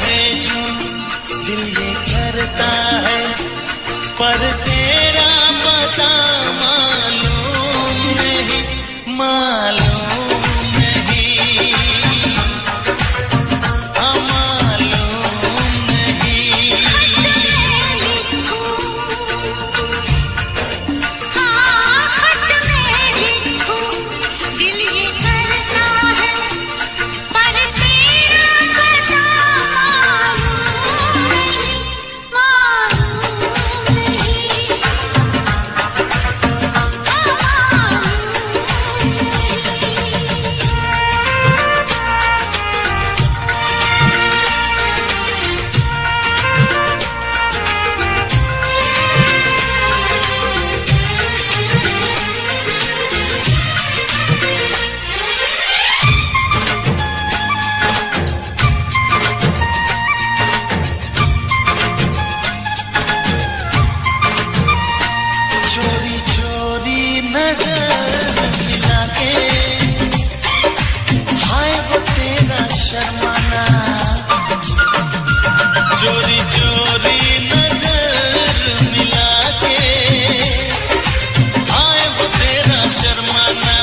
भेजूं दिल ये करता है, पर तेरा पता मालूम नहीं, मालूम नहीं, मालूम नहीं। खत में लिखूं दिल ये करता है, पर तेरा पता मालूम नहीं, मालूम नहीं, चोरी चोरी नजर मिला के, हाय वो तेरा शर्माना। चोरी चोरी नजर मिला के, हाय वो तेरा शर्माना।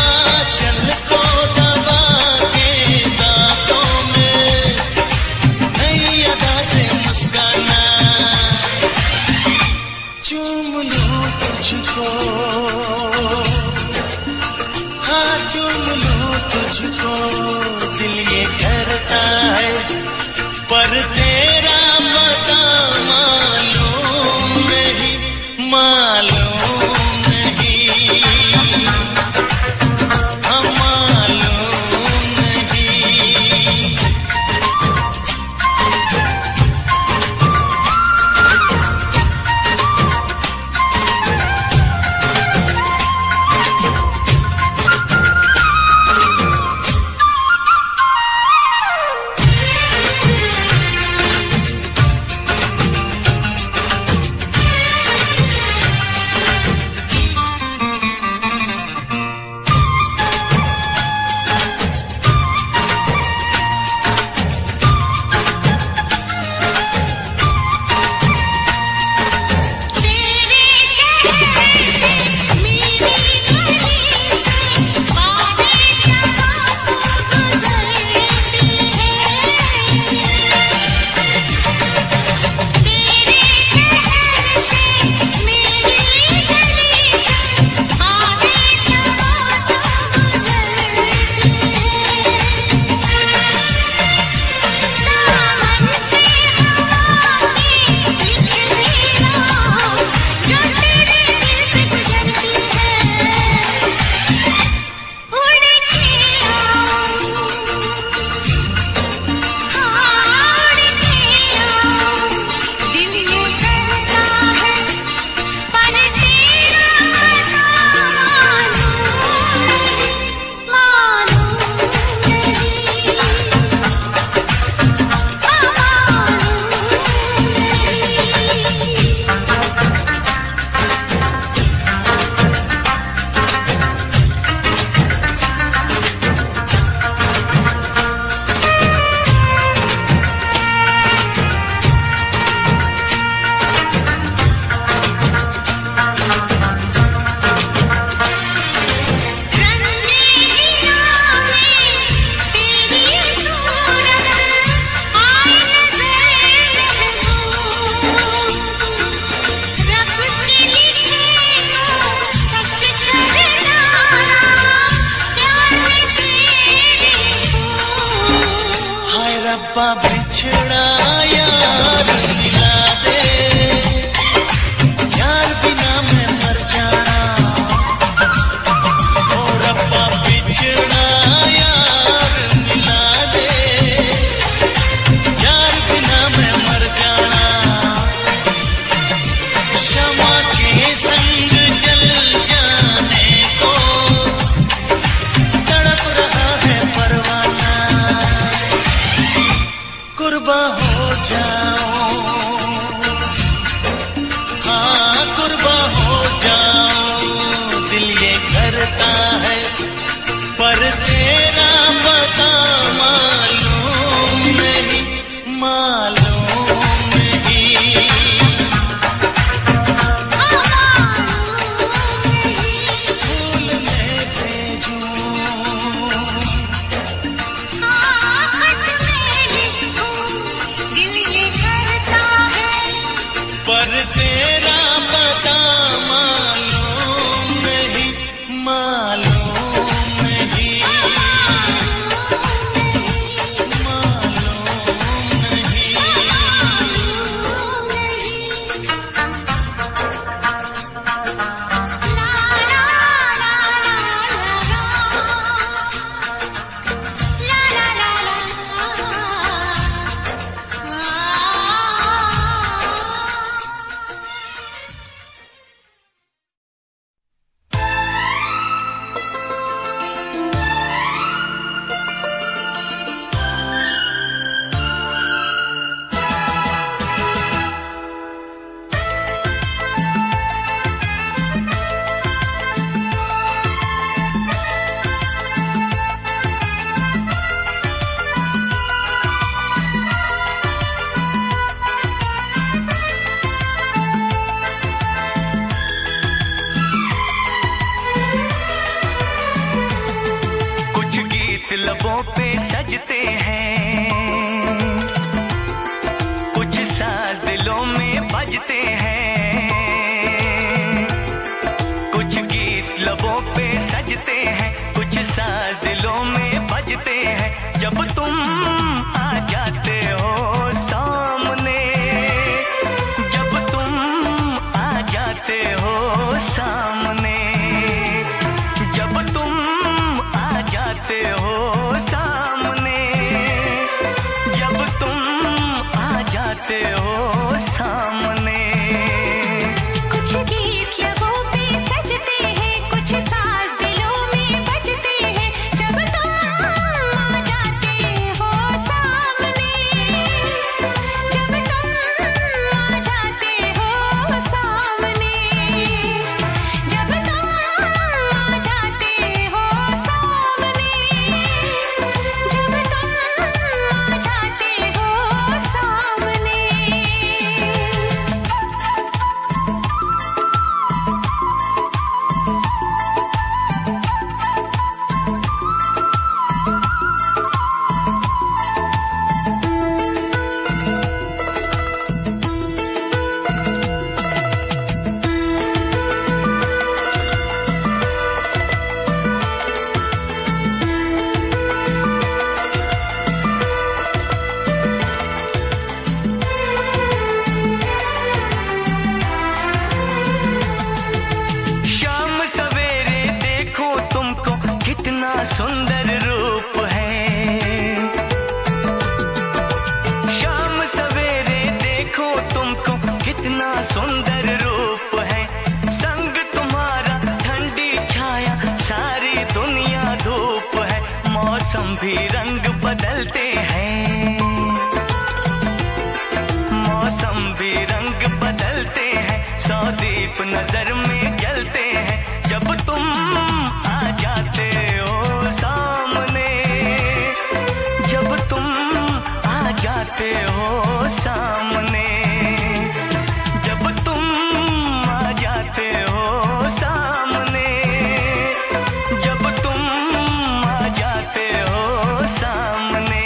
आंचल को दबा के दांतों में नई अदा से मुस्काना। चूम लूं तुझको, हाँ चूम लूं तुझको दिल ये करता है, पर तेरा पता मालूम नहीं, मालूम नहीं, मालूम नहीं। तेरे शहर से मेरी गली से बातें समा तो गुजरती है। तेरे शहर से मेरी गली से बातें समा तो गुजरती है। दामन पे हवा के लिख देना जो तेरे दिल पे गुजरती है। उड़ के आओ, हाँ उड़ के आओ दिल ये करता है, पर तेरा पता मालूम नहीं, रंगीनिया में तेरी सूरत आई नजर महबूब, रब के लिखे तो सच कर डाला प्यार में तेरे खूब। हाय रब्बा बिछड़ा यार मिला दे, यार बिना मैं मर जाना। ओ रब्बा बिछड़ा यार मिला दे, यार बिना मैं मर जाना। शमा के संग जल जाने को तड़प रहा है परवाना। कुर्बा हो जाओ, हाँ कुर्बा हो जाओ दिल ये करता है, पर तेरा पता मालूम जब तुम आ जाते हो सामने, जब तुम आ जाते हो सामने, जब तुम आ जाते हो सामने, जब तुम आ जाते हो सामने। कुछ गीत लबों पे सजते हैं, कुछ साज दिलों में बजते हैं, जब तुम आ जाते हो सामने, जब तुम आ जाते हो सामने, जब तुम आ जाते हो सामने, जब तुम आ जाते हो सामने। शाम सवेरे देखो तुमको कितना सुंदर रूप है, शाम सवेरे देखो तुमको कितना सुंदर रूप है, संग तुम्हारा ठंडी छाया सारी दुनिया धूप है, मौसम भी रंग बदलते हैं, मौसम भी रंग बदलते हैं, सौ दीप नजर में जलते हैं, जब तुम आ जाते हो सामने, जब तुम आ जाते हो सामने, जब तुम आ जाते हो सामने, जब तुम आ जाते हो सामने।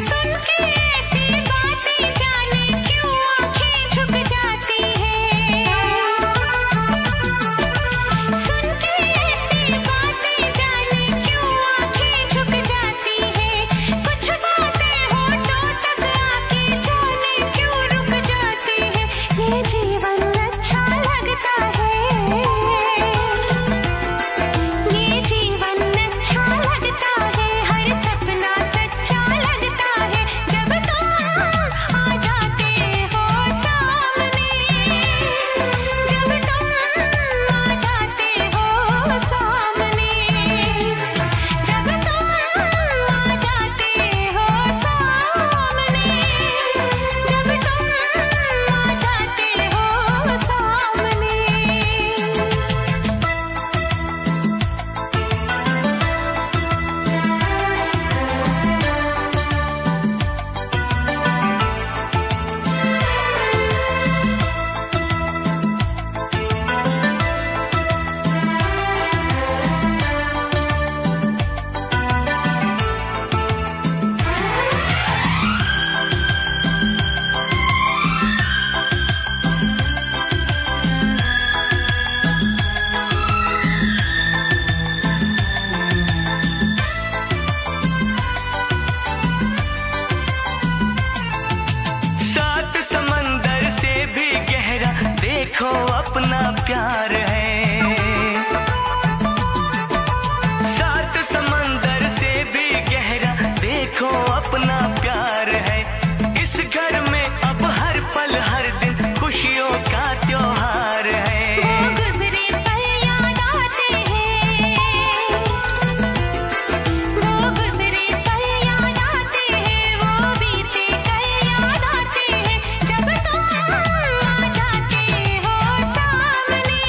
सुन के ऐसी बातें जाने क्यों आँखें झुक जाती हैं, सुन के ऐसी बातें जाने क्यों आँखें झुक जाती हैं, कुछ बातें होठों तक आके जाने क्यों रुक जाती हैं, ये जीवन अच्छा लगता है, ये जीवन अच्छा लगता है, हर सपना सच्चा लगता है, जब तुम आ जाते हो सामने, जब तुम आ जाते हो सामने, जब तुम आ जाते हो सामने, जब तुम आ जाते हो सामने। सात समंदर से भी गहरा देखो अपना प्यार है, सात समंदर से भी गहरा देखो अपना प्यार है, इस घर में अब हर पल हर दिन खुशियों का त्योहार है। वो गुजरे पल याद आते हैं, वो गुजरे पल याद आते हैं, वो बीते कल याद आते हैं, जब तुम आ जाते हो सामने,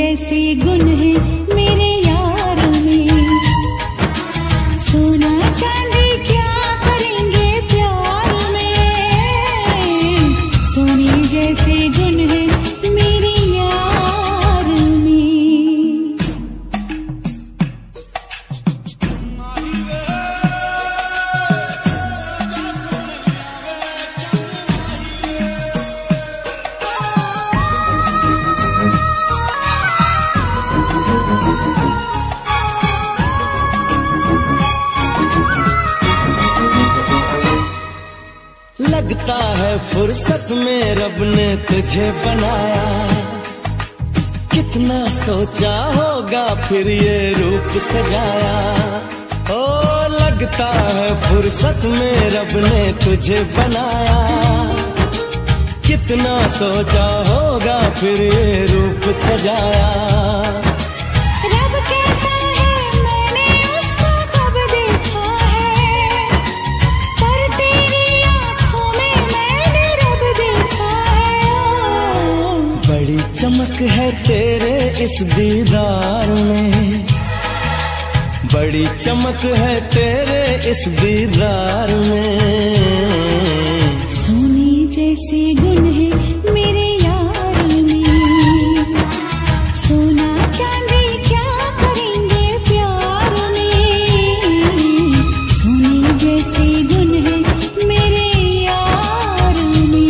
जैसे गुण है मेरे यार में। सोना चांदी क्या करेंगे प्यार में, सोने जैसे गुण है मेरे यार में। लगता है फुर्सत में रब ने तुझे बनाया, कितना सोचा होगा फिर ये रूप सजाया। ओ लगता है फुर्सत में रब ने तुझे बनाया, कितना सोचा होगा फिर ये रूप सजाया। रब कैसा है मैंने उसको कब देखा है, पर तेरी आँखों में मैंने रब देखा है। बड़ी चमक है तेरे इस दीदार में, बड़ी चमक है तेरे इस दीदार में। सोने जैसे गुण है मेरे यार में, सोना चांदी क्या करेंगे प्यार में, सोने जैसे गुण है मेरे यार में।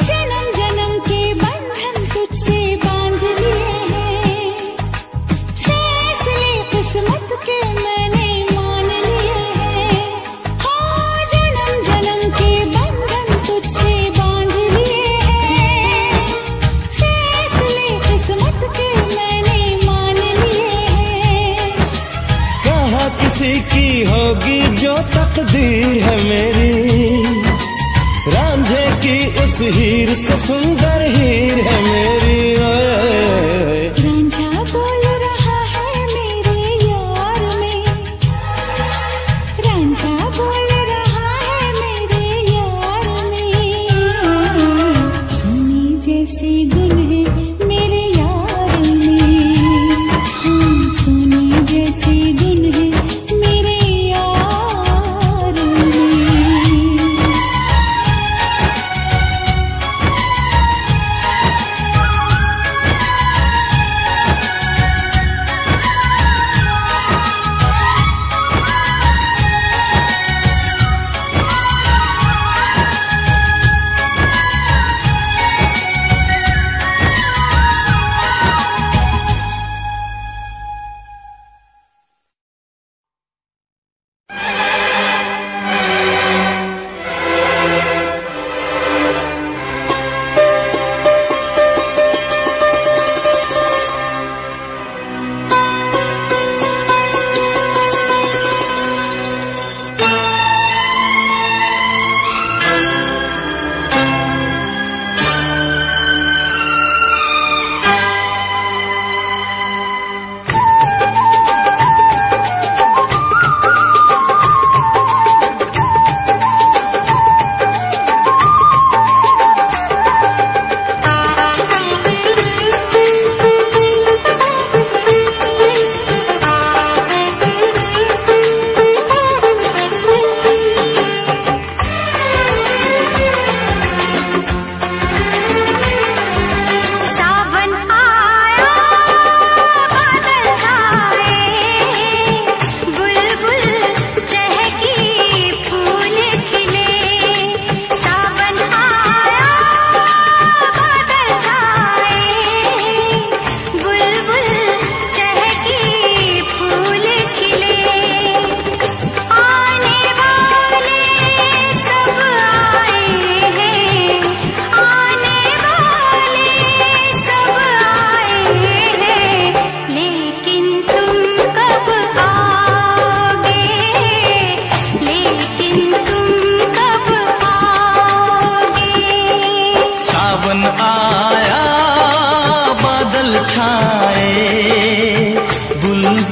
जन्म जन्म के बंधन तुझसे बांध लिए हैं, फैसले किस्मत के मैंने मान लिए हैं। हाँ जन्म जन्म के बंधन तुझसे बांध लिए हैं, फैसले किस्मत के मैंने मान लिए हैं। कहाँ किसी की होगी जो तकदीर है मेरी, रांझे की उस हीर से सुंदर हीर है मेरी। ओए रांझा बोल रहा है मेरे यार में, रांझा बोल रहा है मेरे यार में। सोने जैसे गुण है मेरे यार में, हाँ सोने जैसे गुण है मेरे यार में।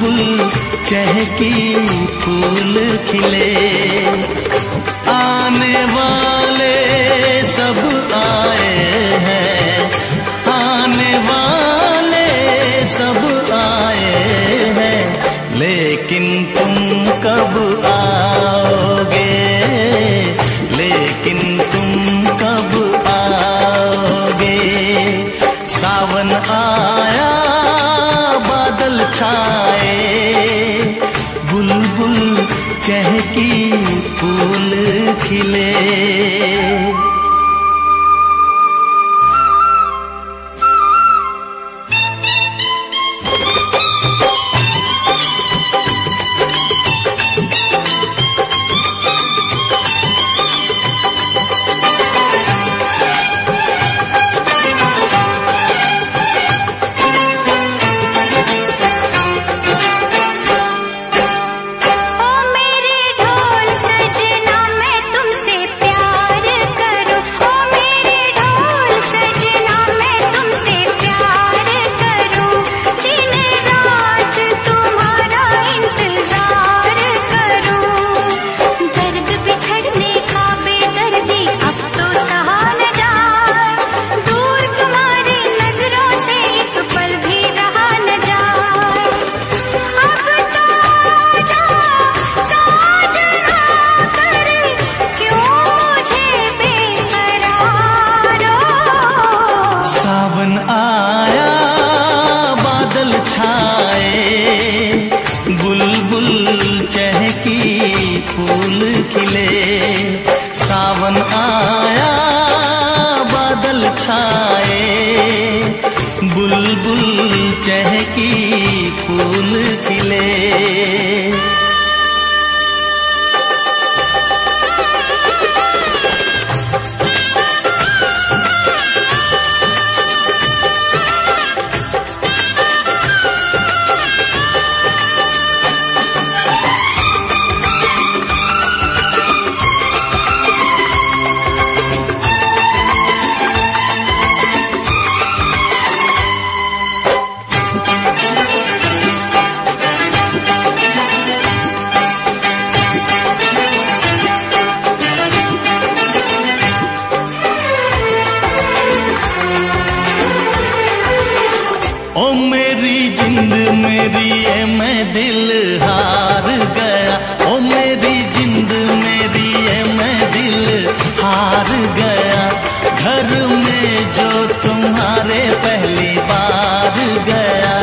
बुलबुल चहकी फूल खिले। आने वाले सब आए हैं, आने वाले सब आए हैं, लेकिन तुम कब आओगे, लेकिन तुम कब आओगे। सावन आया बादल छाए, बुलबुल चहकी फूल खिले। फूल खिले। सावन आया बादल छाए, बुलबुल चहकी फूल खिले। ओ मेरी जिंद मेरी है मैं दिल हार गया, ओ मेरी जिंद मेरी है मैं दिल हार गया। घर में जो तुम्हारे पहली बार गया,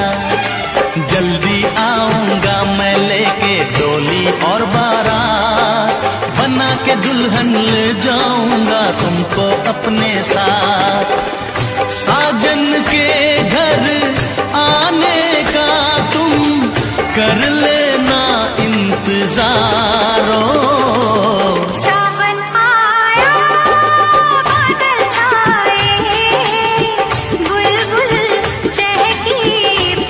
जल्दी आऊंगा मैं लेके डोली और बारात, बना के दुल्हन ले जाऊंगा तुमको अपने साथ। साजन के घर आने का तुम कर लेना इंतजारो। सावन आया बादल छाए, बुलबुल चहकी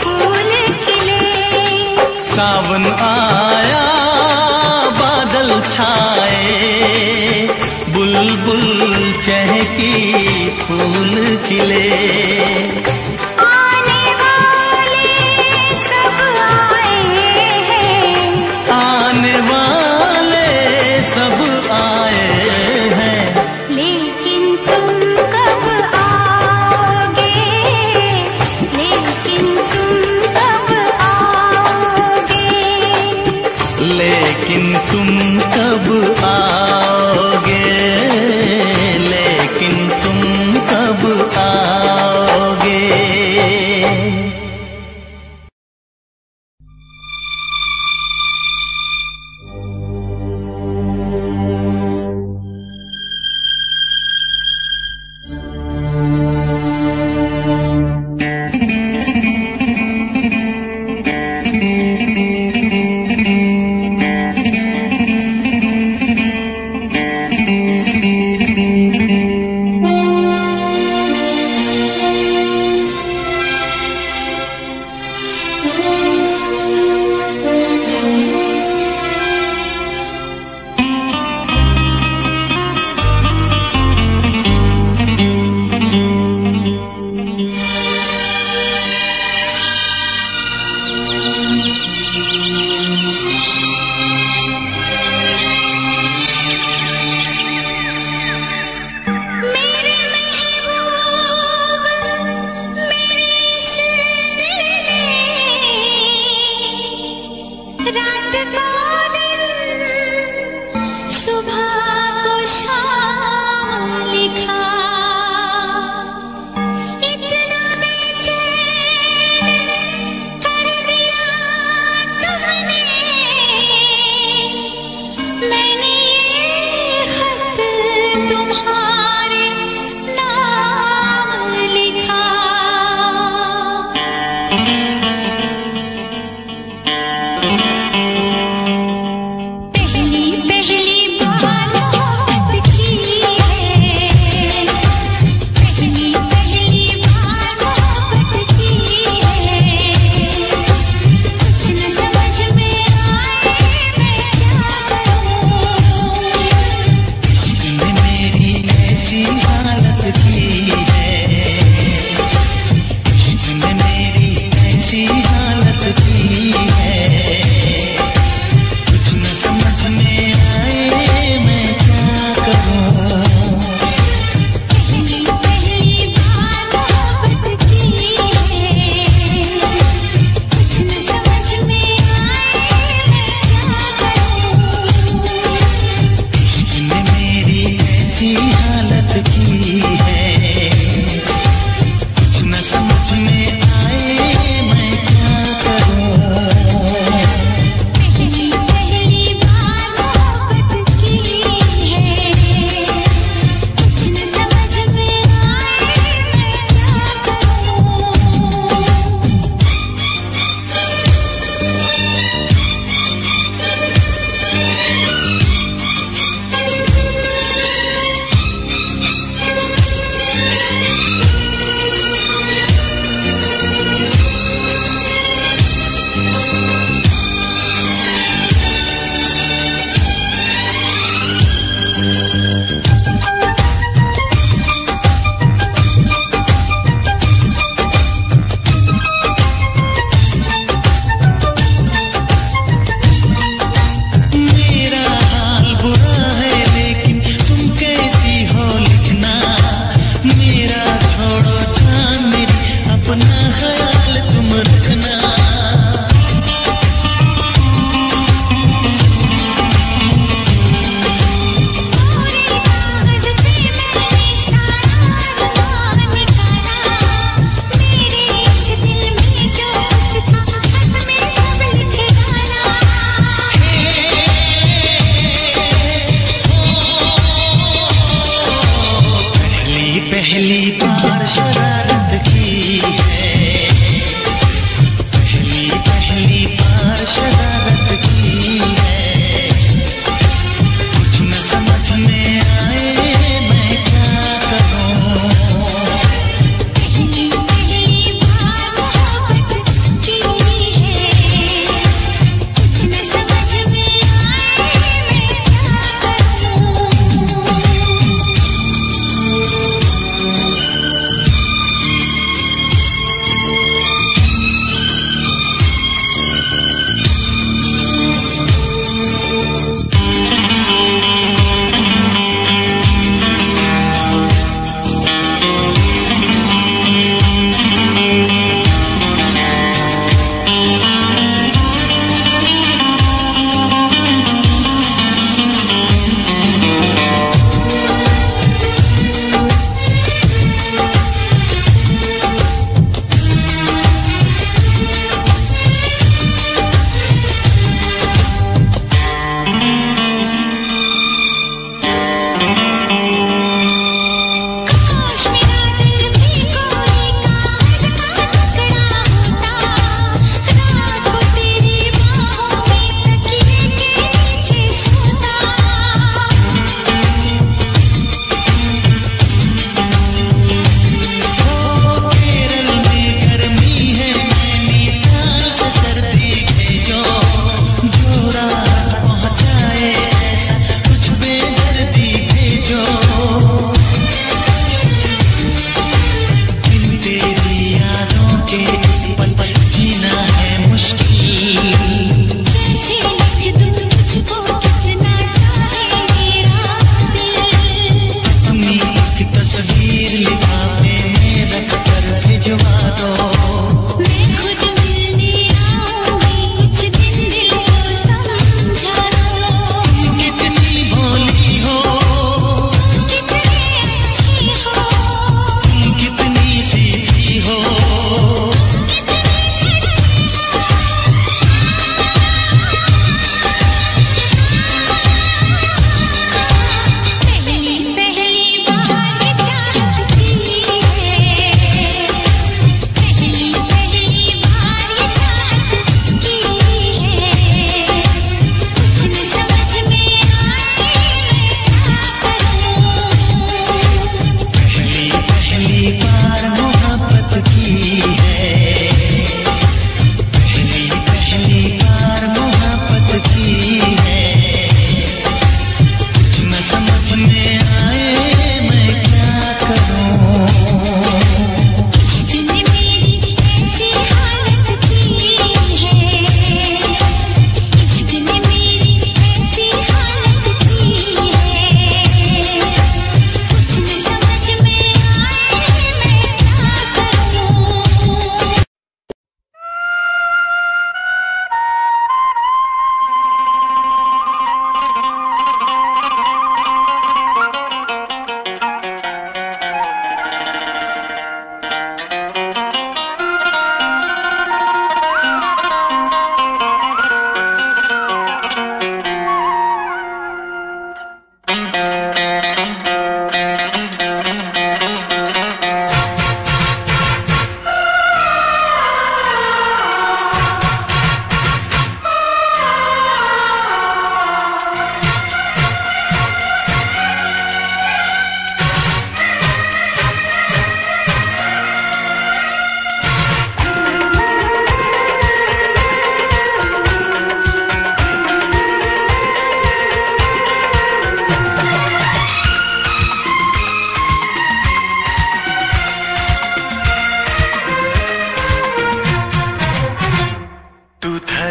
फूल खिले। सावन आया बादल छाए, बुलबुल चहकी फूल खिले। आने वाले सब आए समझ में आए मैं क्या करूं।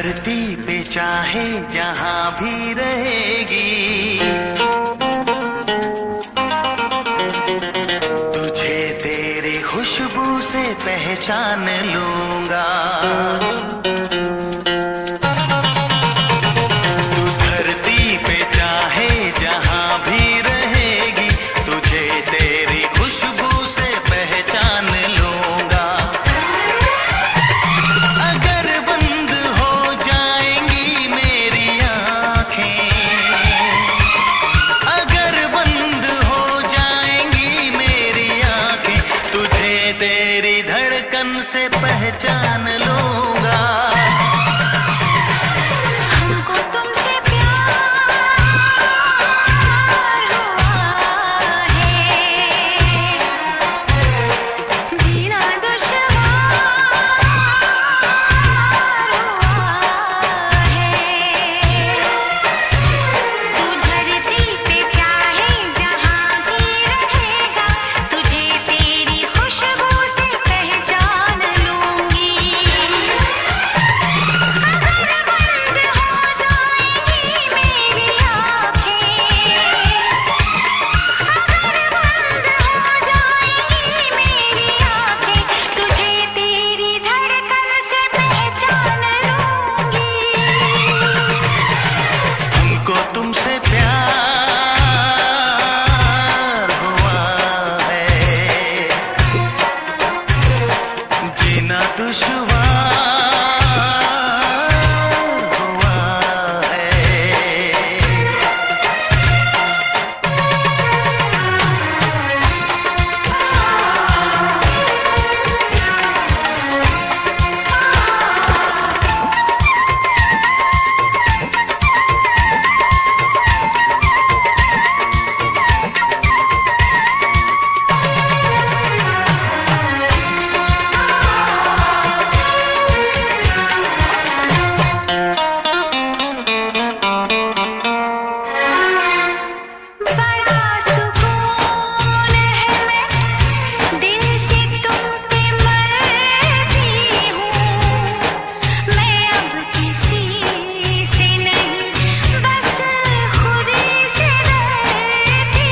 धरती पे चाहे जहां भी रहेगी, तुझे तेरी खुशबू से पहचान लूंगा। तू धरती पे चाहे जहां भी रहेगी, तुझे तेरी खुशबू से पहचान लूंगा। अगर बंद हो जाएंगी मेरी आंखें, अगर बंद हो जाएंगी मेरी आंखें, तुझे तेरी धड़कन से पहचान लूंगा। हमको तुमसे प्यार हुआ है, जीना दुश्वार हुआ है। तू धरती पे चाहे जहां भी रहेगा, तुझे तेरी खुशबू से पहचान लूंगी। अगर बंद हो जाएंगी मेरी आँखें, अगर बंद हो जाएंगी मेरी आँखें, तुझे तेरी धड़कन से पहचान लूंगी। हमको तुमसे प्यार हुआ है, जीना दुश्वार हुआ है। बड़ा सुकून है, मैं दिल से तुम पे मरती हूँ। मैं अब किसी से नहीं, बस खुद से डरती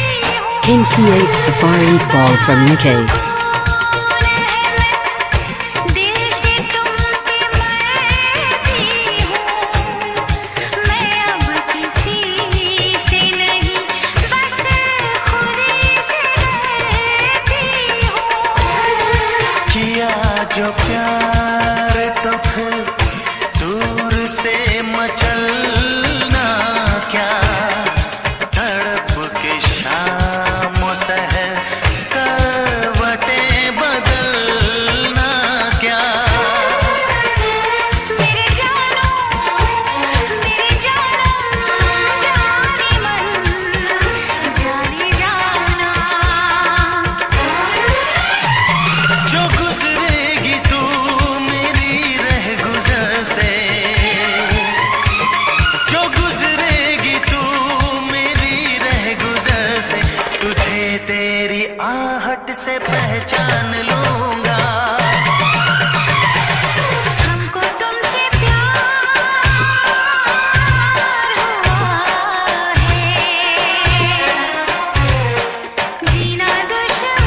हूँ। KCH Safari Ball from UK. दिल से तुम पे मरती हूँ। मैं अब किसी से नहीं, बस खुद से डरती हूँ। किया जो प्यार तो फिर दूर से मचलना क्या, तड़प के शाम सहर करवटें बदलना क्या। मेरे जानम जाने मन जाने जाना। जो गुजरेगी तू मेरी रह गुजर से, जो गुजरेगी तू मेरी रह गुजर से, तुझे तेरी आहट से पहचान लूंगा। हमको तुमसे प्यार हुआ है, जीना दुश्वार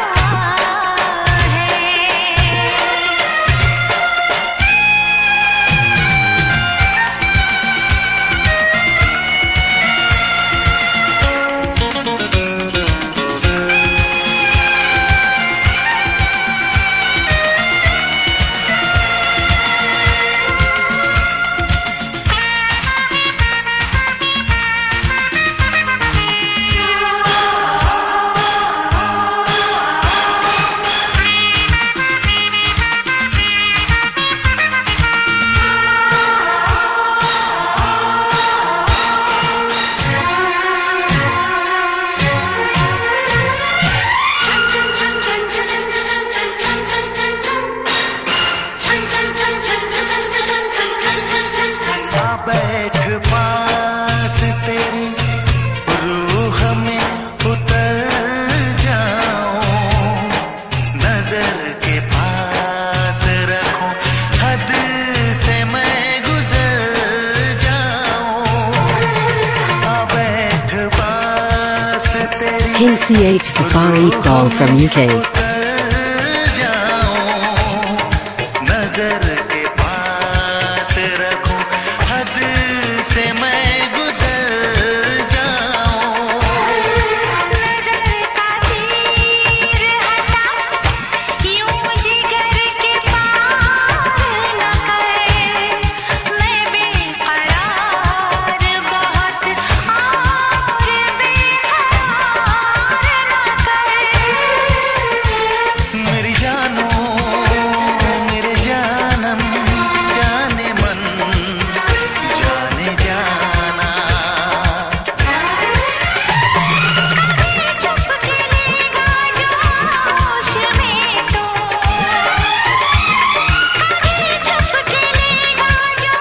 हुआ है। CH Safari Call from UK. नजर के पास रखूं, हद से मैं गुजर जाऊं। नजर का तीर हटा, यूं जिगर के पार न कर। मैं बेकरार बहुत और बेकरार न कर। मेरी जानो मेरे जानम जाने मन जाने जाना। चुप खेलेगा जो होश में तो, चुप खेलेगा जो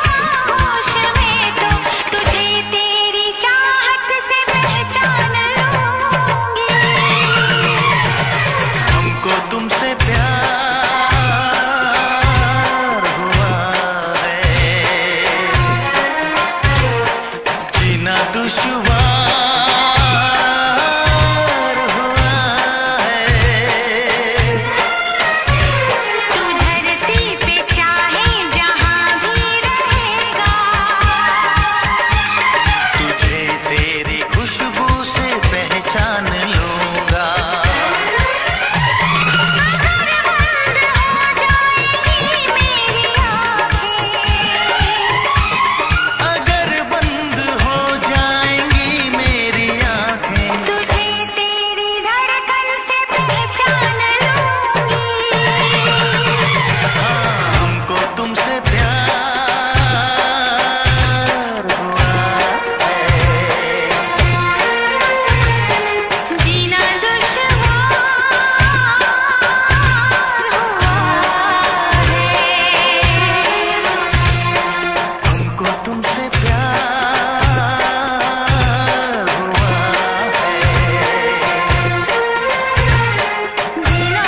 होश में तो, तुझे तेरी चाहत से पहचान लूंगी। हमको तुमसे प्यार हुआ है, जीना दुश्वार हुआ है। तू धरती पे चाहे जहां भी रहेगा, तुझे तेरी खुशबू से पहचान लूंगा। अगर बंद हो जाएंगी मेरी आंखें, तुझे तेरी धड़कन से पहचान लूंगी। हमको तुमसे प्यार हुआ है, जीना दुश्वार हुआ है। हमको तुमसे प्यार हुआ है। जीना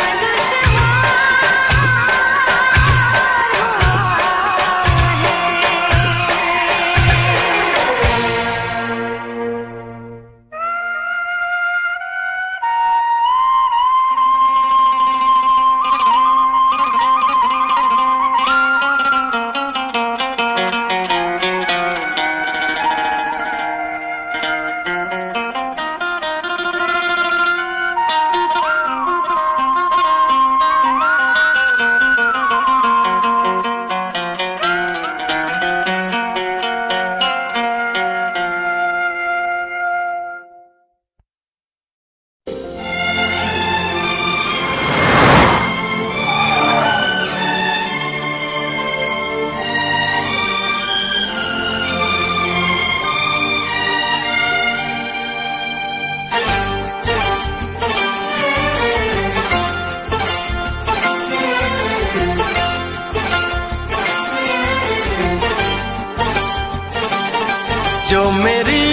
जो मेरी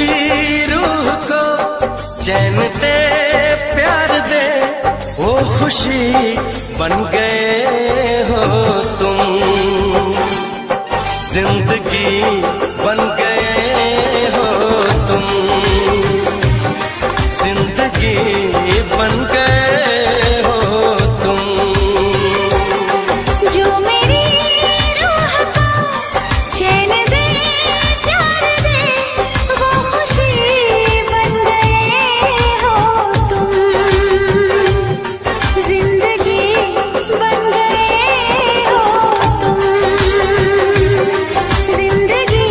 रूह को चैन दे प्यार दे, वो खुशी बन गए हो तुम। जिंदगी बन गए हो तुम, जिंदगी बन गए हो तुम। जो मेरी रूह को चैन दे प्यार दे, वो खुशी बन गए हो तुम। जिंदगी बन गए हो तुम, जिंदगी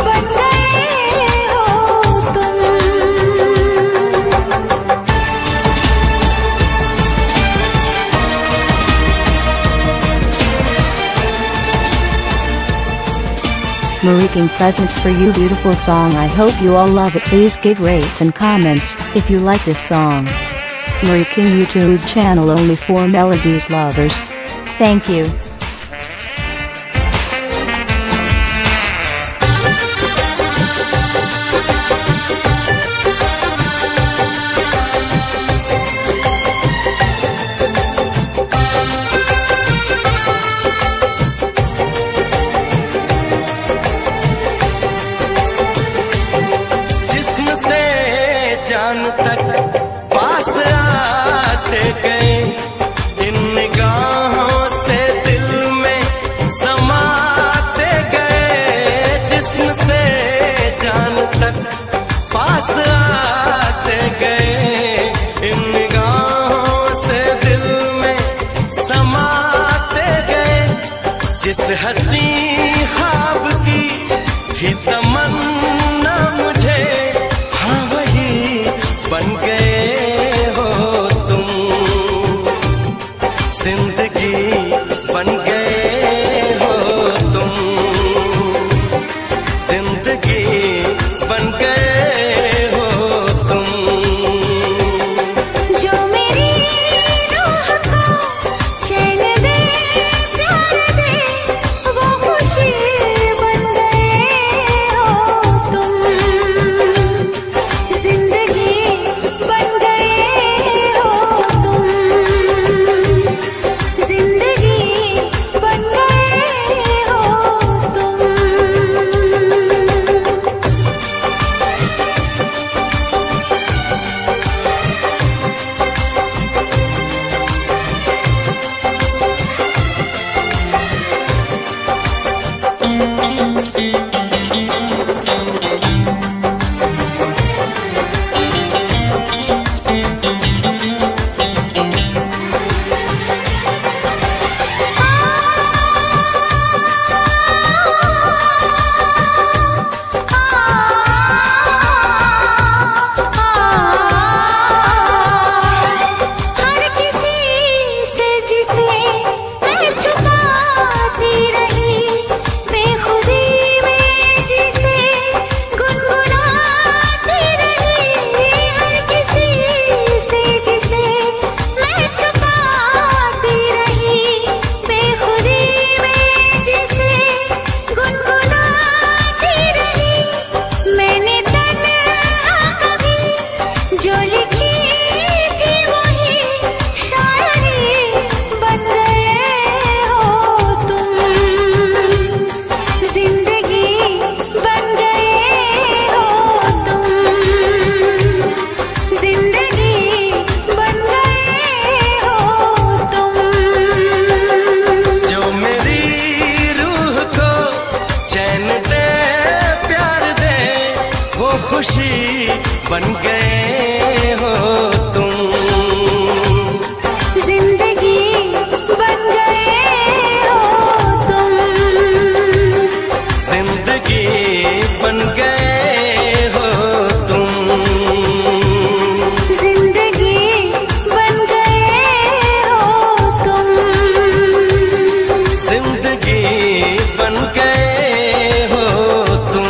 बन गए हो तुम। Mariking presents for you beautiful song. I hope you all love it. Please give rates and comments if you like this song. Mariking YouTube channel only for melodies lovers. Thank you. जिस्म से जान तक पास आते गए, इन निगाहों से दिल में समाते गए। जिस हंसी ख्वाब की थी तमन्ना मुझे, हाँ वही बन गए हो तुम। जिंदगी बन गए हो तुम, जिंदगी बन गए हो तुम। जो मेरी रूह को चैन दे, प्यार दे, वो खुशी बन गए हो तुम। जिंदगी बन गए हो तुम, जिंदगी बन गए हो तुम। हर किसी से जिसे मैं छुपाती रही, बेखुदी में जिसे गुनगुनाती रही। हर किसी से जिसे मैं छुपाती रही, बेखुदी में जिसे गुनगुनाती रही। मैंने तन्हा कभी जो लिखी थी वही शायरी बन गए हो तुम। जिंदगी बन गए हो तुम, जिंदगी बन गए हो तुम। जो मेरी रूह को चैन दे, प्यार दे, वो खुशी बन गए हो तुम। जिंदगी बन गए हो तुम, जिंदगी बन गए हो तुम। जिंदगी बन गए हो तुम। जिंदगी बन गए हो तुम।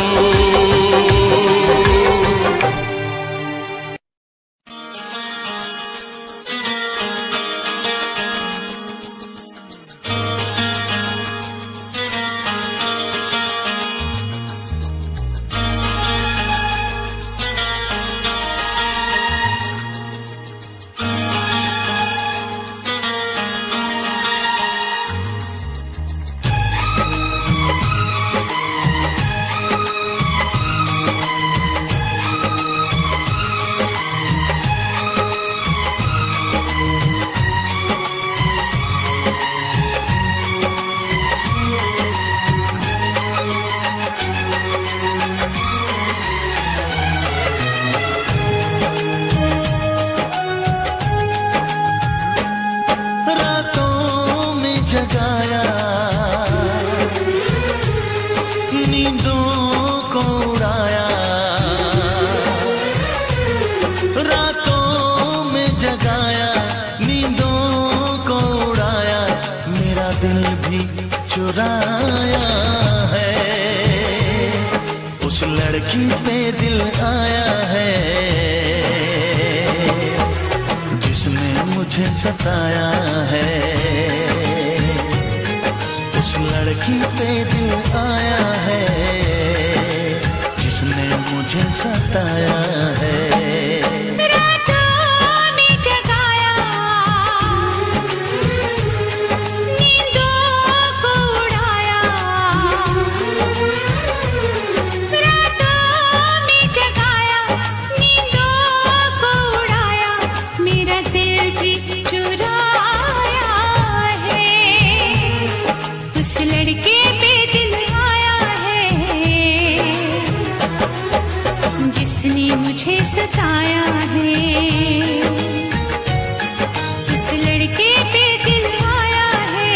रातों में जगाया, नींदों को उड़ाया। रातों में जगाया, नींदों को उड़ाया। मेरा दिल भी चुराया है, उस लड़की पे दिल आया है जिसने मुझे सताया है। उस लड़की पे दिल आया है जिसने मुझे सताया है। जिसने मुझे सताया है, उस लड़के पे दिल आया है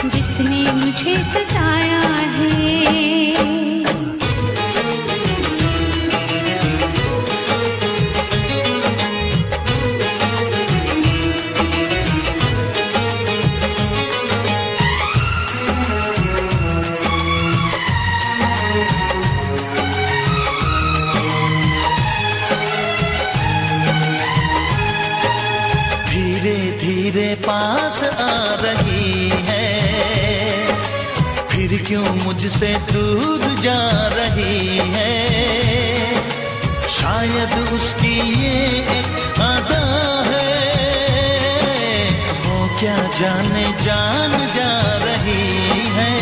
जिसने मुझे सताया है। धीरे धीरे पास आ रही है, फिर क्यों मुझसे दूर जा रही है। शायद उसकी ये एक अदा है, वो क्या जाने जान जा रही है।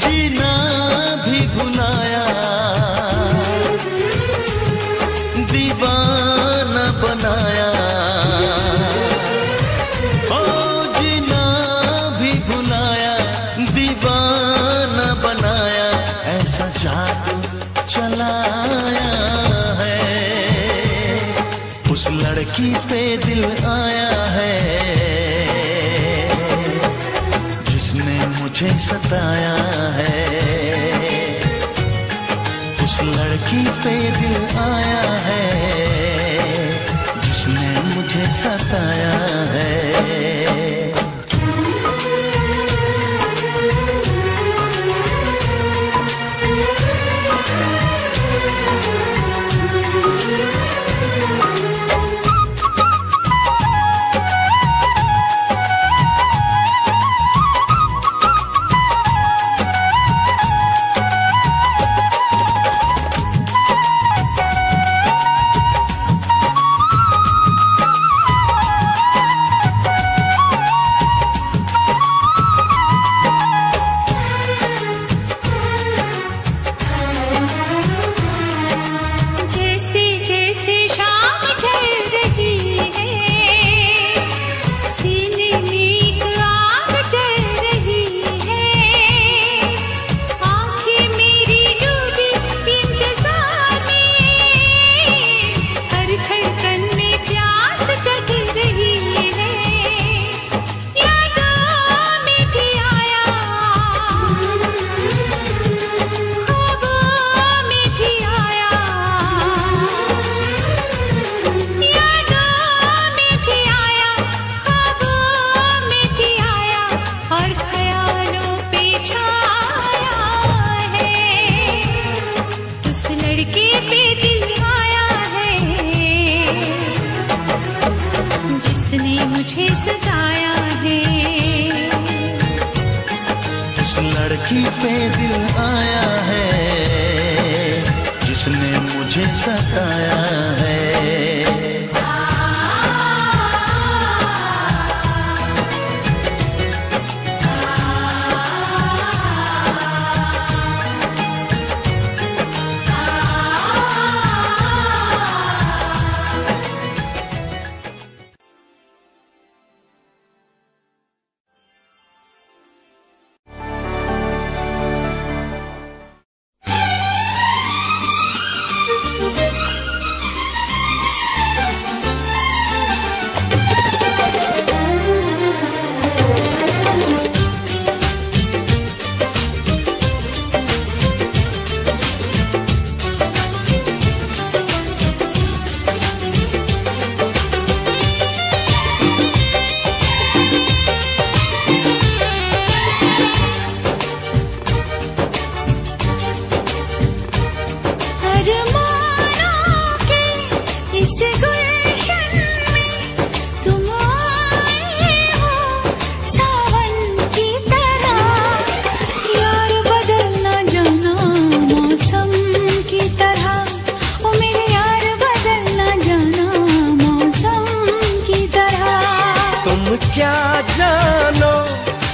जीना भी भुलाया, दीवाना बनाया, ओ जीना भी भुलाया, दीवाना बनाया, ऐसा जादू चलाया है। उस लड़की पे दिल आया है जिसने मुझे सताया है। उस लड़की पे दिल आया है जिसने मुझे सताया है। लड़की पे दिल आया है जिसने मुझे सताया है।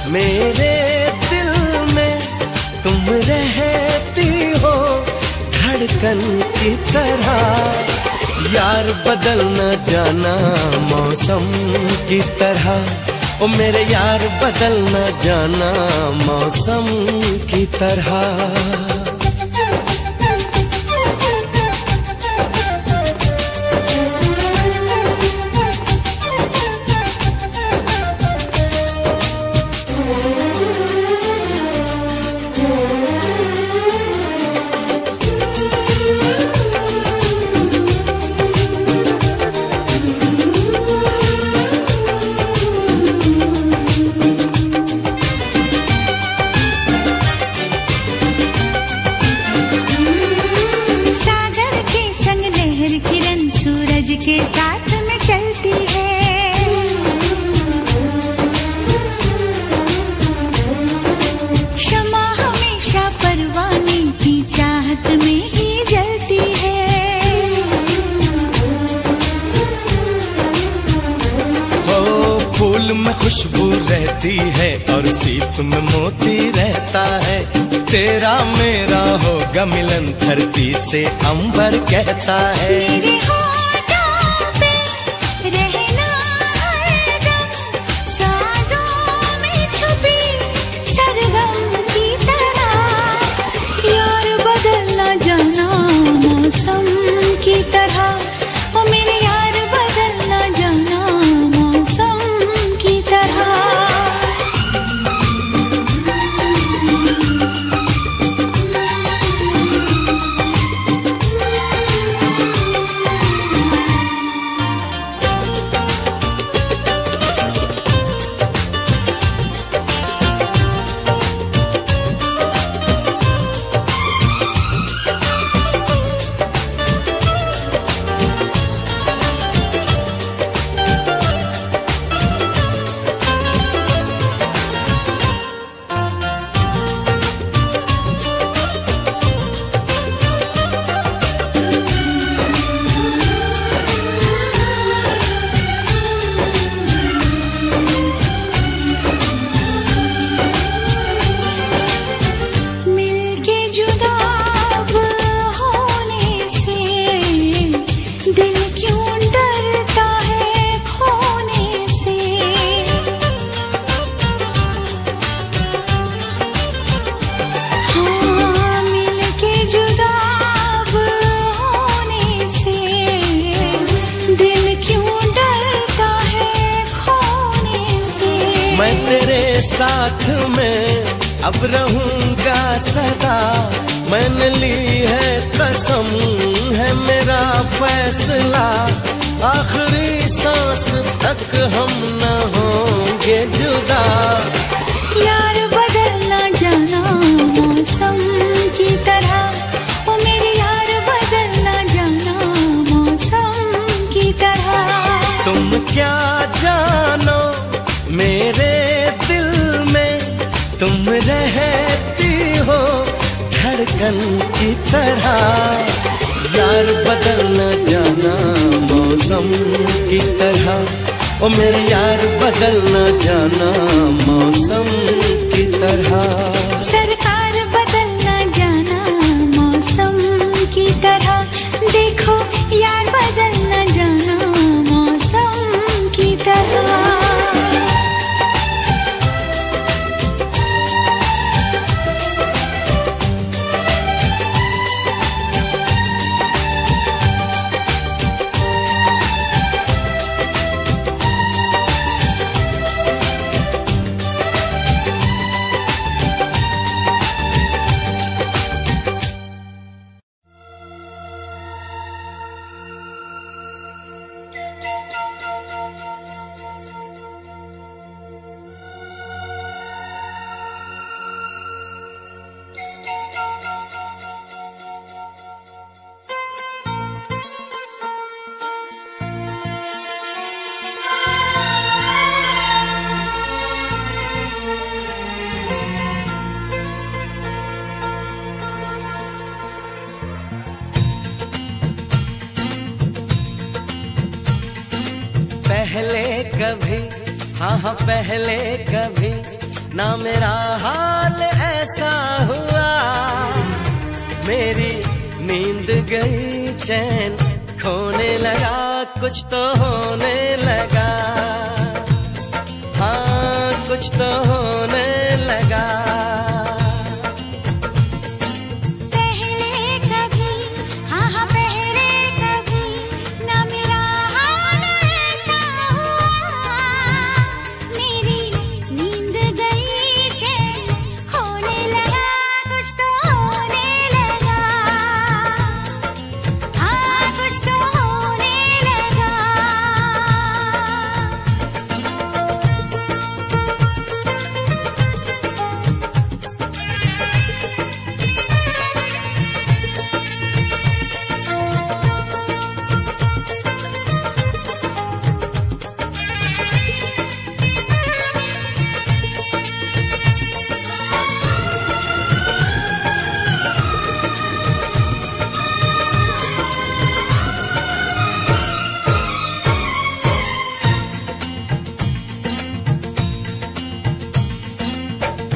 मेरे दिल में तुम रहती हो धड़कन की तरह, यार बदल न जाना मौसम की तरह, ओ मेरे यार बदल न जाना मौसम की तरह। करती है और सीप में मोती रहता है। तेरा मेरा होगा मिलन धरती से अंबर कहता है। मेरे होठों पे रहना हरदम, साजों में छुपी सरगम की तरह। यार बदलना जाना मौसम की तरह, ओ मेरे यार बदलना जाना मौसम की तरह। मैं तेरे साथ में अब रहूंगा सदा। मैंने ली है कसम, है मेरा फैसला। आखिरी सांस तक हम न होंगे जुदा। यार बदलना जाना मौसम की तरह, ओ मेरे यार बदलना जाना मौसम की तरह। तुम क्या जानो मेरे दिल में, तुम रहती हो धड़कन की तरह। यार बदलना जाना मौसम की तरह, ओ मेरे यार बदलना जाना मौसम की तरह। सरकार बदलना जाना मौसम की तरह, देखो यार बदलना जाना मौसम की तरह। पहले कभी, हाँ पहले कभी ना मेरा हाल ऐसा हुआ। मेरी नींद गई, चैन खोने लगा, कुछ तो होने लगा। हाँ कुछ तो होने लगा।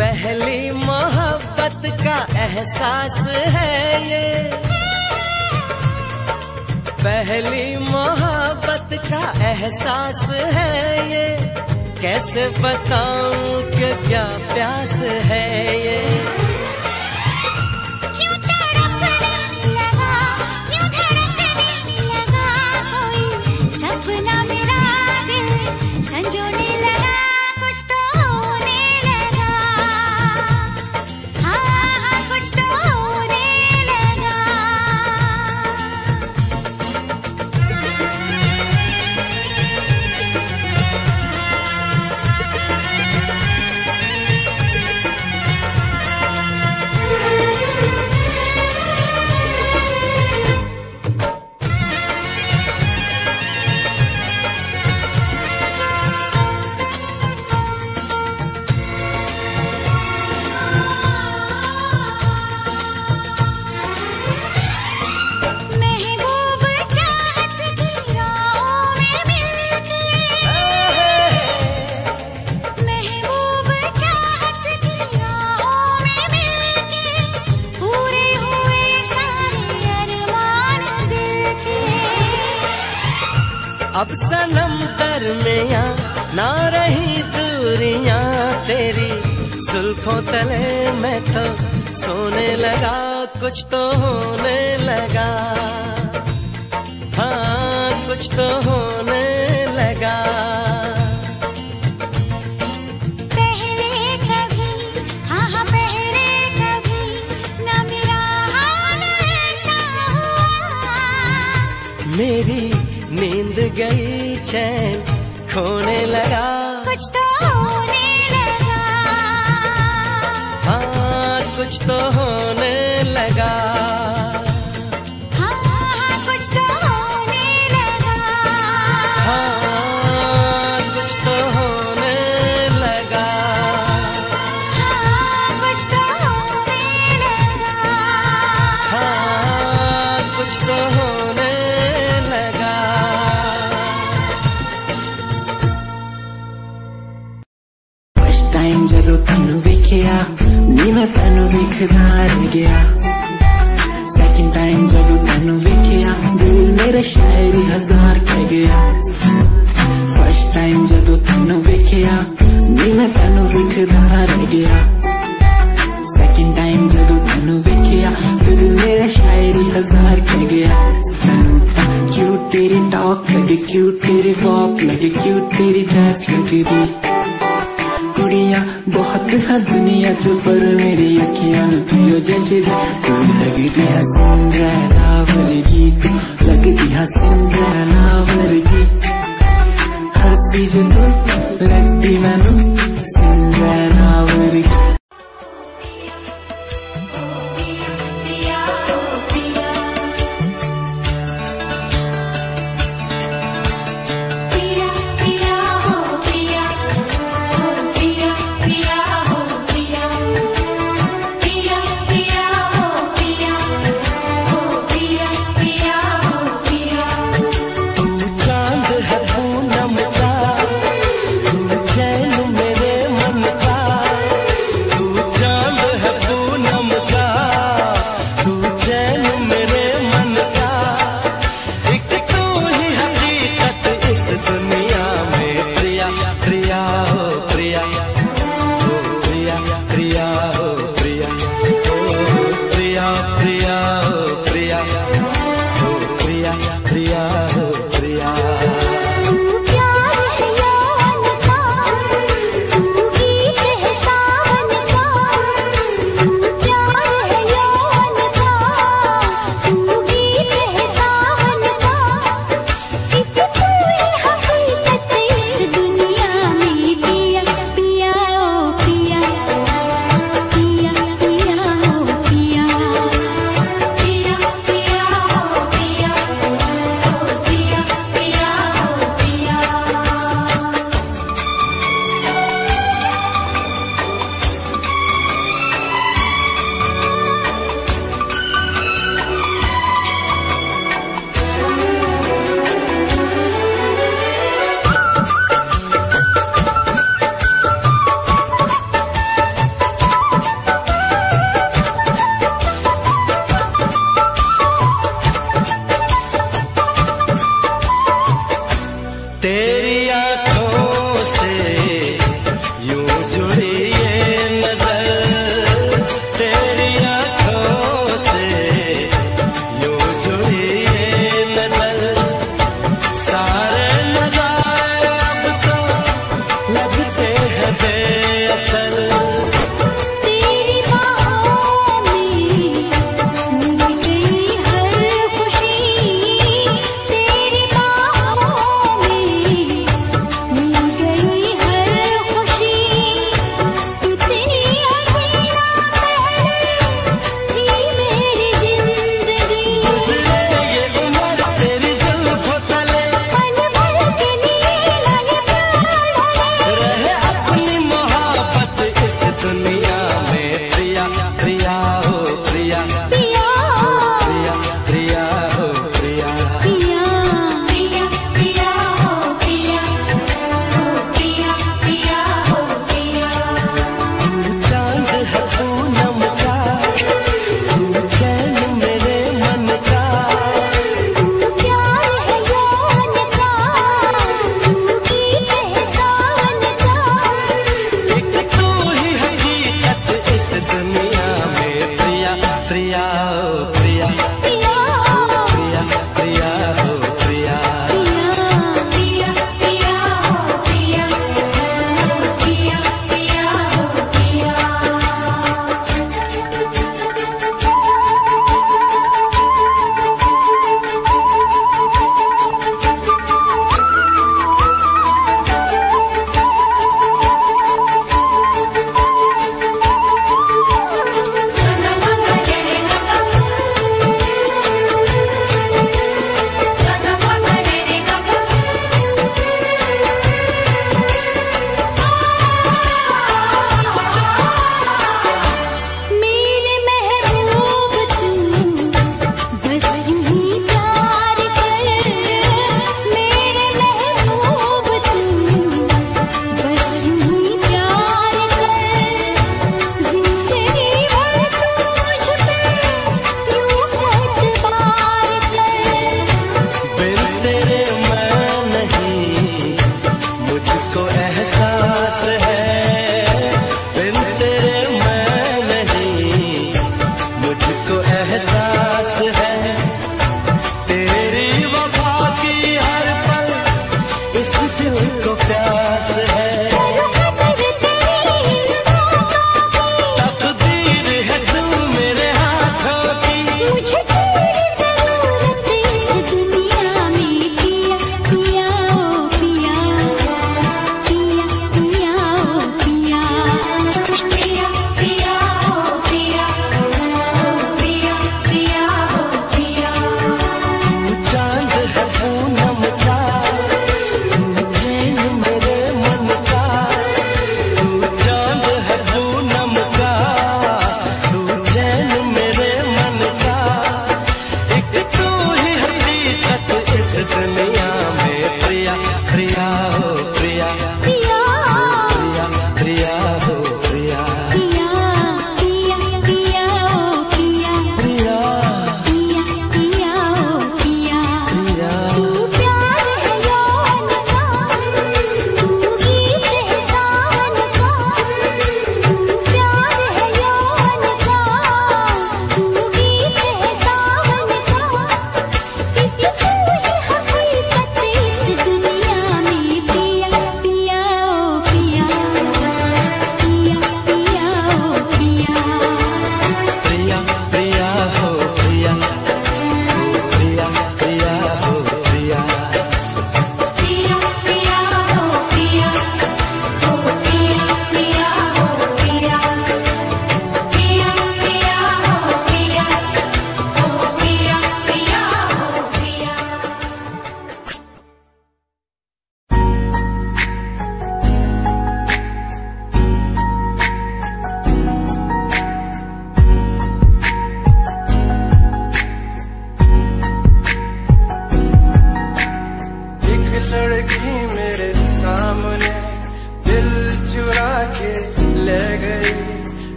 पहली मोहब्बत का एहसास है ये, पहली मोहब्बत का एहसास है ये, कैसे बताऊं कि क्या प्यास है ये। क्यों तड़पने लगा, क्यों धड़कने लगा, कोई सपना मेरा दिल संजोने लगा, कुछ तो होने लगा, हाँ कुछ तो होने लगा। महबूब चाहत की राहों में मिलके, महबूब चाहत की राहों में मिलके, पूरे हुए सारे अरमान दिल के। अब सनम दरमियां ना रही दूरियां तेरी, जुल्फों तले मैं तो सोने लगा, कुछ तो होने लगा, हाँ कुछ तो होने लगा। पहले कभी, हाँ हाँ पहले कभी ना मेरा हाल ऐसा हुआ, मेरी नींद गई चैन खोने लगा, कुछ तो होने लगा, हाँ कुछ तो होने लगा, हाँ हाँ कुछ तो होने लगा, हाँ कुछ तो होने लगा, हाँ कुछ तो होने लगा। हाँ कुछ तो होने लगा। फर्स्ट टाइम जदों तैनू वेखिया नी मैं तैनू वेखदा रह गया, सेकंड टाइम जदों तैनू वेखिया दिल मेरा शायरी हजार कह गया। फर्स्ट टाइम जदों तैनू वेखिया नी मैं तैनू वेखदा रह गया, सेकंड टाइम जदों तैनू वेखिया दिल मेरा शायरी हजार कह गया। तैनू क्यूट तेरी टॉक लगे, क्यूट तेरी वॉक लगे, क्यूट तेरी ड्रेस लगे दी। कुड़ियां बहुत है दुनिया च पर मेरी अखियां पियो जचदी, तू लगदी है सिंड्रेला वर्गी, तू लगदी है सिंड्रेला वर्गी, हंसदी जो तू लगदी मैनू सिंड्रेला वर्गी। चांद है पूनम का, तू चैन मेरे मन का,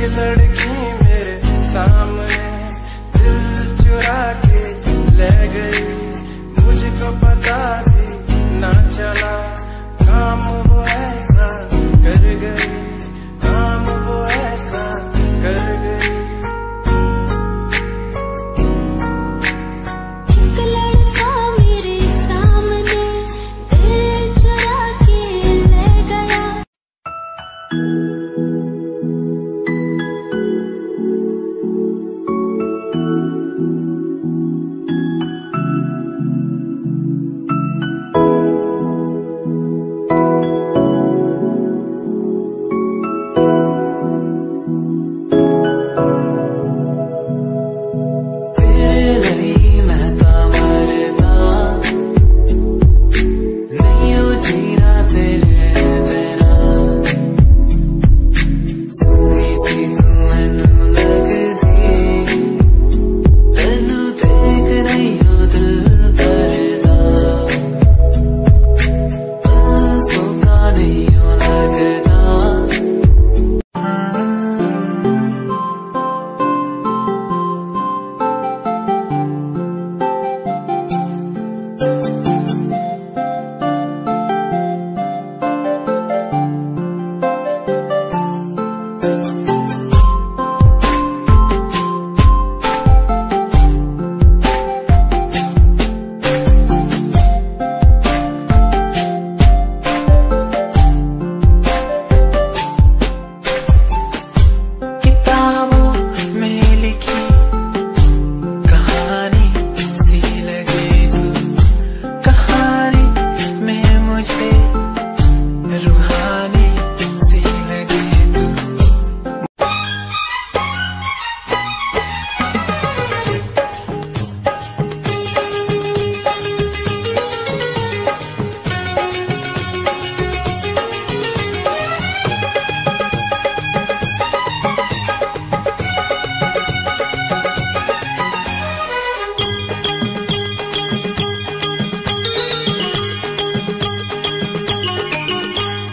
लड़की मेरे सामने दिल चुरा के ले गई, मुझको पता भी ना चला, काम वो ऐसा कर गई, काम वो ऐसा कर गई। एक लड़का मेरे सामने दिल चुरा के ले गया।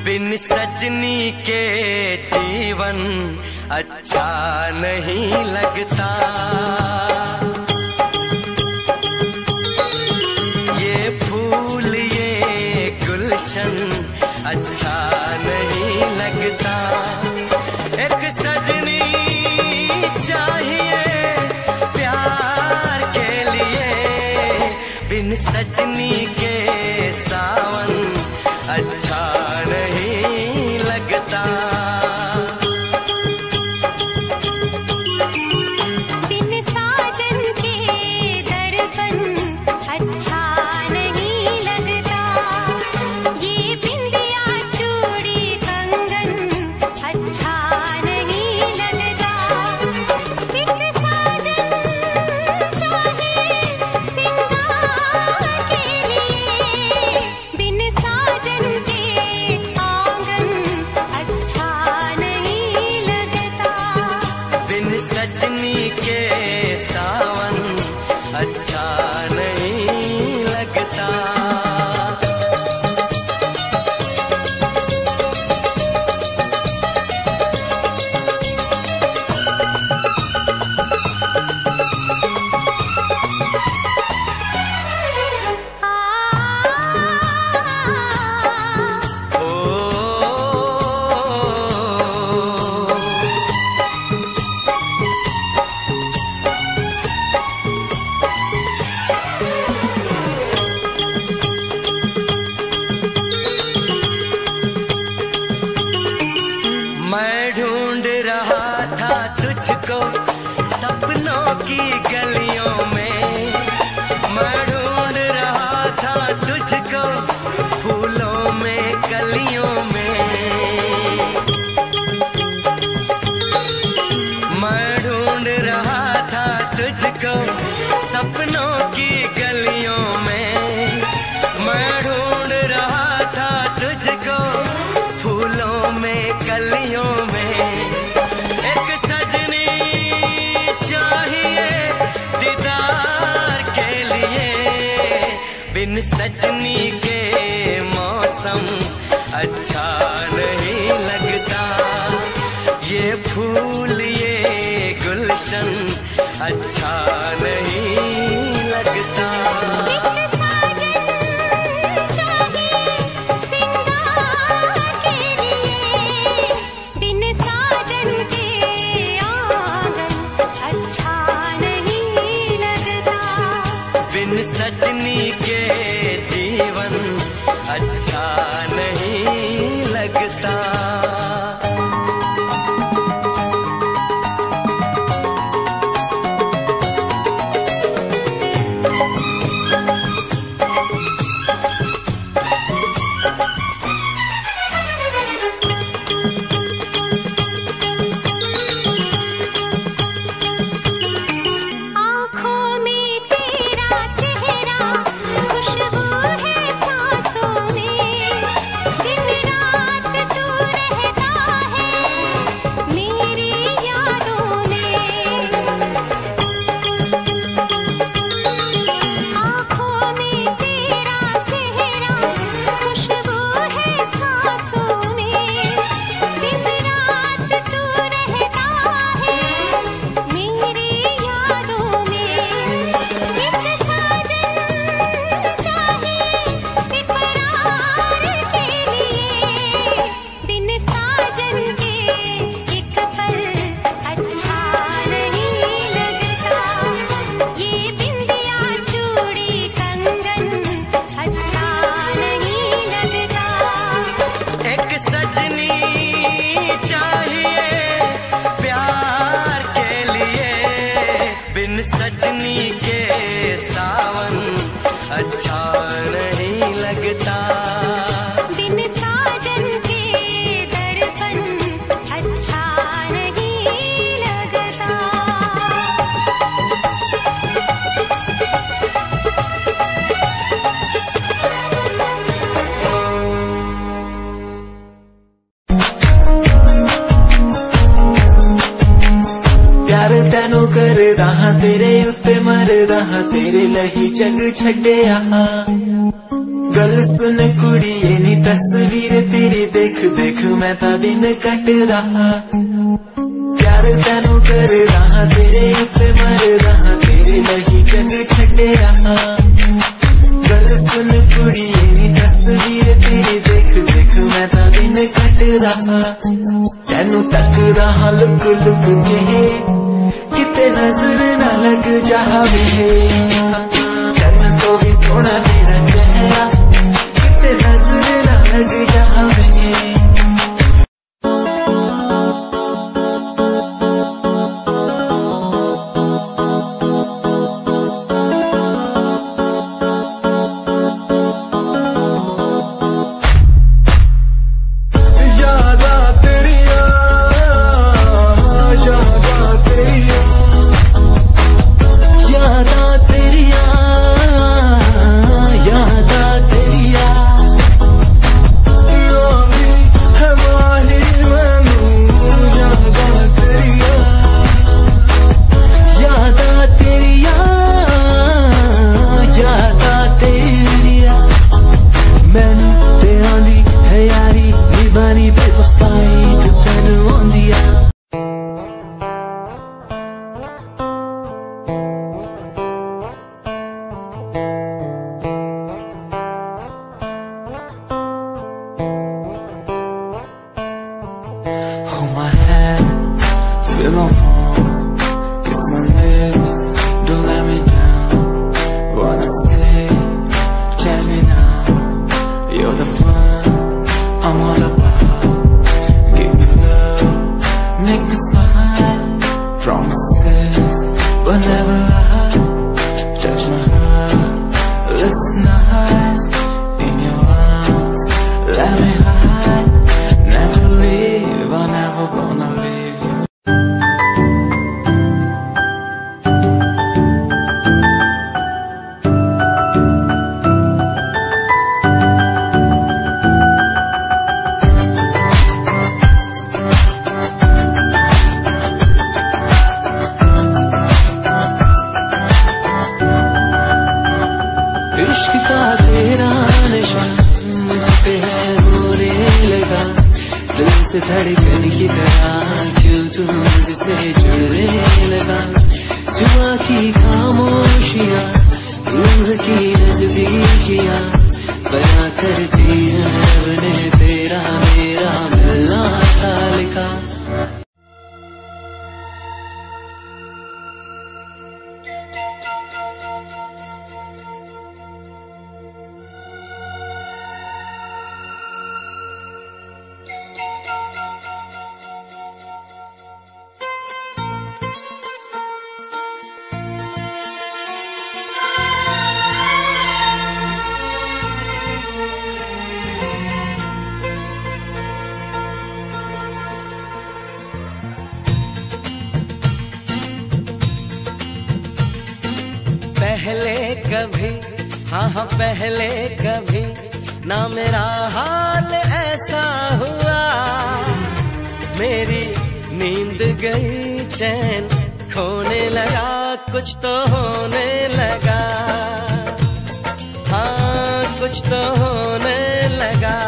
बिन सजनी के जीवन अच्छा नहीं लगता, ये फूल ये गुलशन अच्छा नहीं लगता। एक सजनी चाहिए प्यार के लिए, बिन सजनी के सावन अच्छा नहीं लगता। बिन साजन के दर्पण अच्छा नहीं लगता, ये बिंदिया चूड़ी कंगन अच्छा नहीं लगता। एक साजन चाहिए सिंगार के लिए, बिन साजन के आंगन अच्छा नहीं लगता। बिन सजनी के सावन अच्छा नहीं लगता। मैं ढूंढ रहा था तुझको सपनों की गलियों में, मैं ढूंढ रहा था तुझको फूलों में कलियों में, मैं ढूंढ रहा था तुझको सपनों की गलियों में, मैं ढूंढ रहा था तुझको फूलों में कलियों में। एक सजनी चाहिए दीदार के लिए, बिन सजनी के मौसम अच्छा नहीं लगता, ये फूल अच्छा नहीं लगता। एक साजन चाहिए सिंगार के लिए, बिन साजन के आंगन अच्छा नहीं लगता। बिन सजनी के जीवन अच्छा नहीं लगता। आँखों में तेरा चेहरा, खुशबू है सांसों में, दिन रात तू रहता है मेरी यादों में। आँखों में तेरा चेहरा, खुशबू है सांसों में, दिन रात तू रहता है मेरी यादों में। एक साजन चाहिए इकरार के लिए, बिन साजन के एक पल अच्छा नहीं लगता। ये बिंदिया चूड़ी कंगन अच्छा नहीं लगता। एक सजनी चाहिए प्यार के लिए, बिन सजनी के सावन अच्छा नहीं लगता। बिन साजन के दर्पण अच्छा नहीं लगता। प्यार तैनू करदा हां, तेरे उत्ते मरदा हां, तेरे लही जग छड्डिया। गल सुन कुड़िए नी तस्वीर तेरी देख देख मैं तां दिन कटदा हां। प्यार तैनू करदा हां, तेरे उत्ते मरदा हां, तेरे लही जग छड्डिया। गल सुन कुड़िए नी तस्वीर तेरी देख देख मैं तां दिन कटदा हां। तैनू तकदा हां लुक लुक के, किते नजर ना लग जावे। चन्न तो भी सोना तेरा चेहरा, किते नजर ना लग जावे। यादां तेरियां, यादां तेरियां, यादां तेरियां, यादां तेरियां। आंधी है माही मैनू, यादां तेरियां, यादां तेरियां, यादां तेरियां। मैनू ते आंदी है यारी निभानी बेवफाई, तू तैनू आंदी आ। Hold my hand, feel my palm, kiss my lips, don't let me down. Wanna say, tell me now, you're the fun I'm all about. Give me love, make me smile, promises will never lie. Touch my heart, listen nice, in your arms, let me hide. Never leave, I'm never gonna leave you. इश्क का तेरा नशा मुझ पे है होने लगा, दिल से धड़कन की तरह क्यों तू मुझसे जुड़ने लगा। जुआ की खामोशियां लम्ह की नजदीकियां बयां करती है रब ने तेरा मेरा मिलना था लिखा। पहले कभी, हाँ पहले कभी ना मेरा हाल ऐसा हुआ। मेरी नींद गई चैन खोने लगा, कुछ तो होने लगा, हाँ कुछ तो होने लगा।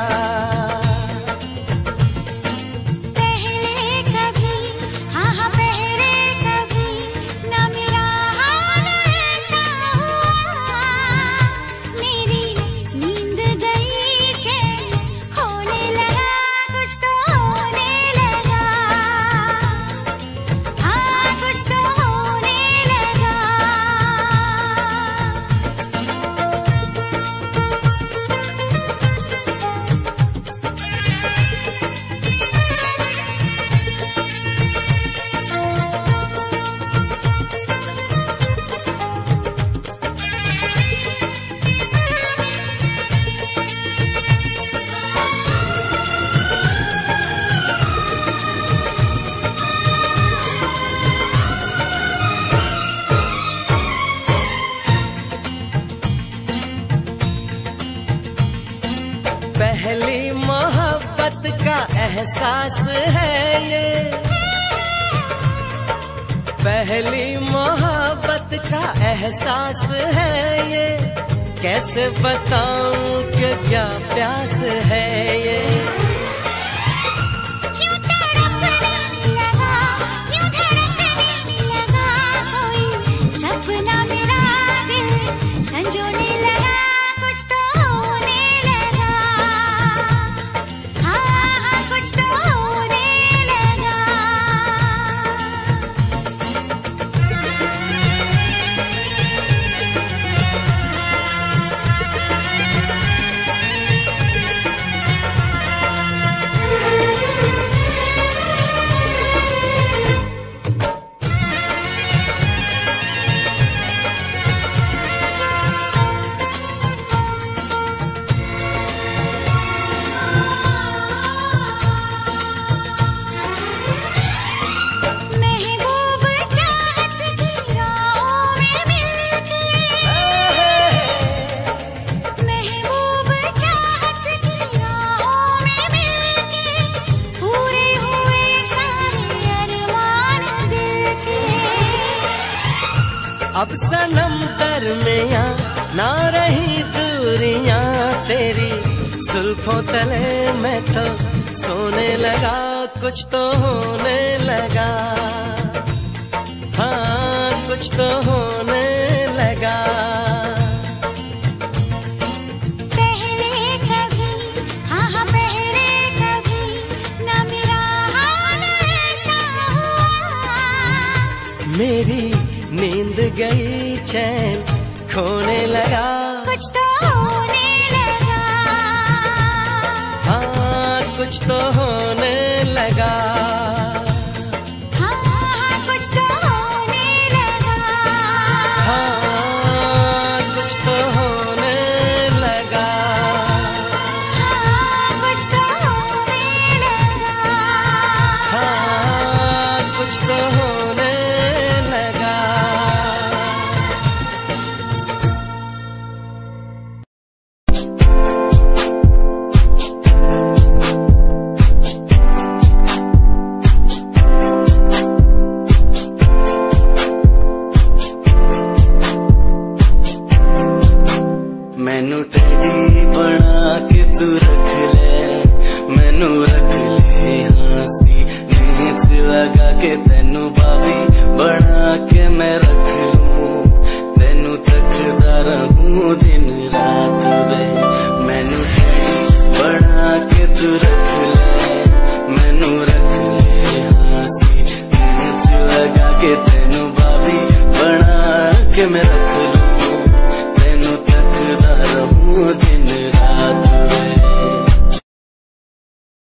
पहली मोहब्बत का एहसास है ये, पहली मोहब्बत का एहसास है ये। कैसे बताऊं कि क्या प्यास है ये। क्यों तड़पने लगा, क्यों धड़कने लगा, कोई सपना मेरा दिल संजोने लगा, कुछ तो होने लगा, हाँ कुछ तो होने लगा। अब सनम दरमियां ना रही दूरियां तेरी, जुल्फों तले मैं तो सोने लगा, कुछ तो होने लगा, हाँ कुछ तो होने लगा। पहले कभी, हाँ पहले कभी ना मेरा हाल ऐसा हुआ। मेरी नींद गई चैन खोने लगा, कुछ तो होने लगा, हाँ कुछ तो होने लगा, हाँ कुछ तो होने लगा, हाँ कुछ तो होने लगा, हाँ कुछ तो होने लगा, हाँ कुछ तो होने लगा। मैनू टेडी बना के तू रख ले, मैनू रख ले हाँसी नीच लगा के तेनू